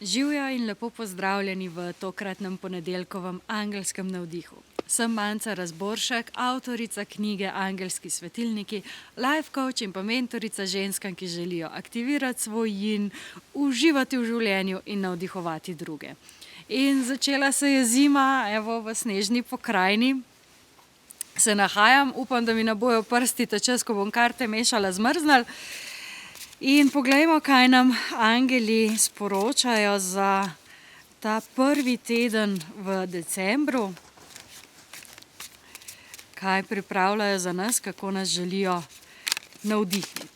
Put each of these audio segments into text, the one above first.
Živjo in lepo pozdravljeni v tokratnem ponedeljkovem angelskem navdihu. Sem Manca Razboršek, avtorica knjige Angelski svetilniki, life coach in pa mentorica ženskam, ki želijo aktivirati svoj yin, uživati v življenju in navdihovati druge. In začela se je zima, evo v snežni pokrajini se nahajam, upam, da mi ne bojo prsti tačas, ko bom karte mešala zmrznili. In poglejmo, kaj nam angeli sporočajo za ta prvi teden v decembru. Kaj pripravljajo za nas, kako nas želijo navdihniti.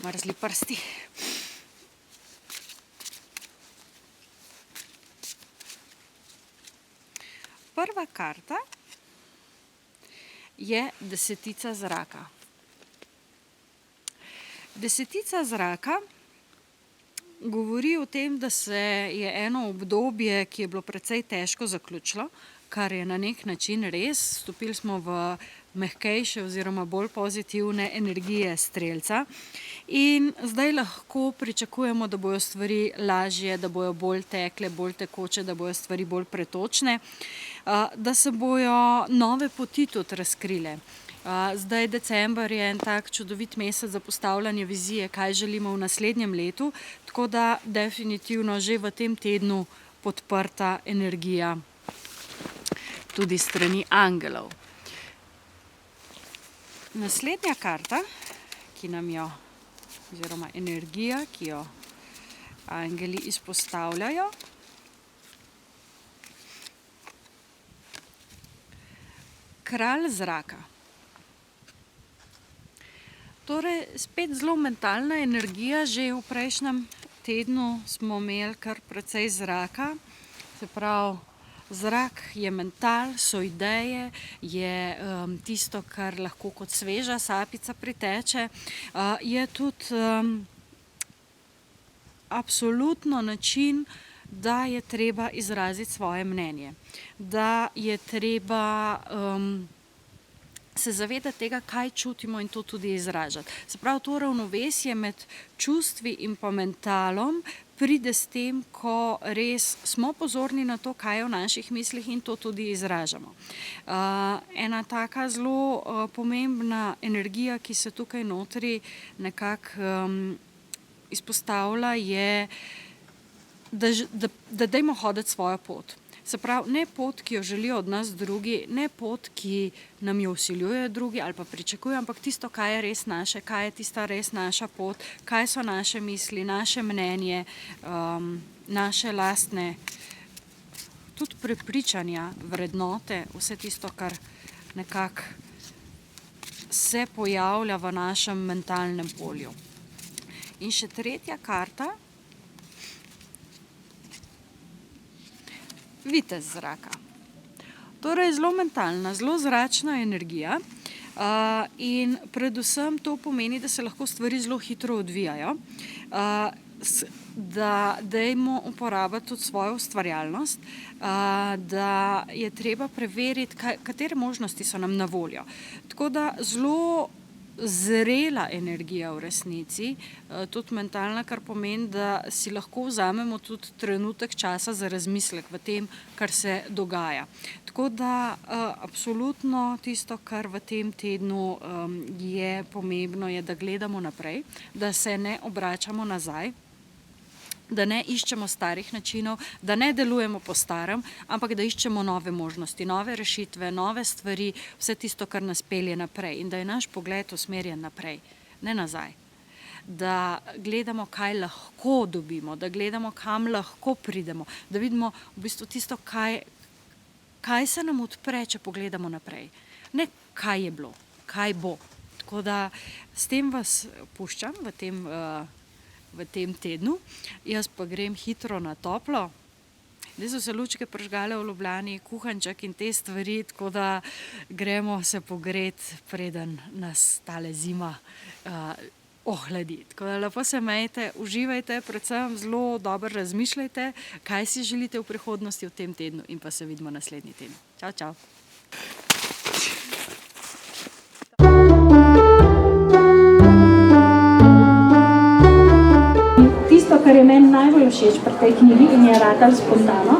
Mrzli prsti. Prva karta je desetica zraka. Desetica zraka govori o tem, da se je eno obdobje, ki je bilo precej težko, zaključilo, kar je na nek način res. Vstopili smo v mehkejše oziroma bolj pozitivne energije strelca in zdaj lahko pričakujemo, da bojo stvari lažje, da bojo bolj tekle, bolj tekoče, da bojo stvari bolj pretočne, da se bojo nove poti tudi razkrile. Zdaj december je en tak čudovit mesec za postavljanje vizije, kaj želimo v naslednjem letu, tako da definitivno že v tem tednu podprta energija tudi strani angelov. Naslednja karta, ki nam jo, oziroma energija, ki jo angeli izpostavljajo, kralj zraka. Torej, spet zelo mentalna energija, že v prejšnjem tednu smo imeli kar precej zraka, se pravi, zrak je mental, so ideje, je tisto, kar lahko kot sveža sapica priteče, je tudi absolutno način, da je treba izraziti svoje mnenje, da je treba se zavedati tega, kaj čutimo in to tudi izražati. Se pravi, to ravnovesje med čustvi in pa mentalom pride s tem, ko res smo pozorni na to, kaj je v naših mislih in to tudi izražamo. Ena taka zelo pomembna energija, ki se tukaj notri nekako izpostavlja, je, da dajmo hoditi svojo pot. Se pravi, ne pot, ki jo želijo od nas drugi, ne pot, ki nam jo vsiljujejo drugi ali pa pričakujejo, ampak tisto, kaj je res naše, kaj je tista res naša pot, kaj so naše misli, naše mnenje, naše lastne tudi prepričanja, vrednote, vse tisto, kar nekako se pojavlja v našem mentalnem polju. In še tretja karta, vitez zraka. Torej, zelo mentalna, zelo zračna energija in predvsem to pomeni, da se lahko stvari zelo hitro odvijajo, da dajmo uporabiti tudi svojo ustvarjalnost, da je treba preveriti, katere možnosti so nam na voljo. Tako da zelo zrela energija v resnici, tudi mentalna, kar pomeni, da si lahko vzamemo tudi trenutek časa za razmislek v tem, kar se dogaja. Tako da absolutno tisto, kar v tem tednu je pomembno, je, da gledamo naprej, da se ne obračamo nazaj, da ne iščemo starih načinov, da ne delujemo po starem, ampak da iščemo nove možnosti, nove rešitve, nove stvari, vse tisto, kar nas pelje naprej in da je naš pogled usmerjen naprej, ne nazaj. Da gledamo, kaj lahko dobimo, da gledamo, kam lahko pridemo, da vidimo v bistvu tisto, kaj se nam odpre, če pogledamo naprej. Ne kaj je bilo, kaj bo. Tako da s tem vas puščam v tem tednu. Jaz pa grem hitro na toplo. Zdaj so se lučke prižgale v Ljubljani, kuhanček in te stvari, tako da gremo se pogreti, preden nas tale zima ohladi. Tako da lepo se imejte, uživajte, predvsem zelo dobro razmišljajte, kaj si želite v prihodnosti v tem tednu in pa se vidimo naslednji teden. Čau, čau. kar je meni najbolj všeč pri tej knjigi in je ratalo spontano,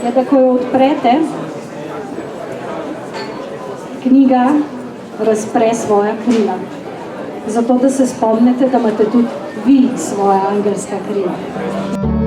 je, da ko jo odprete, knjiga razpre svoja krila. Zato, da se spomnite, da imate tudi vi svoja angelska krila.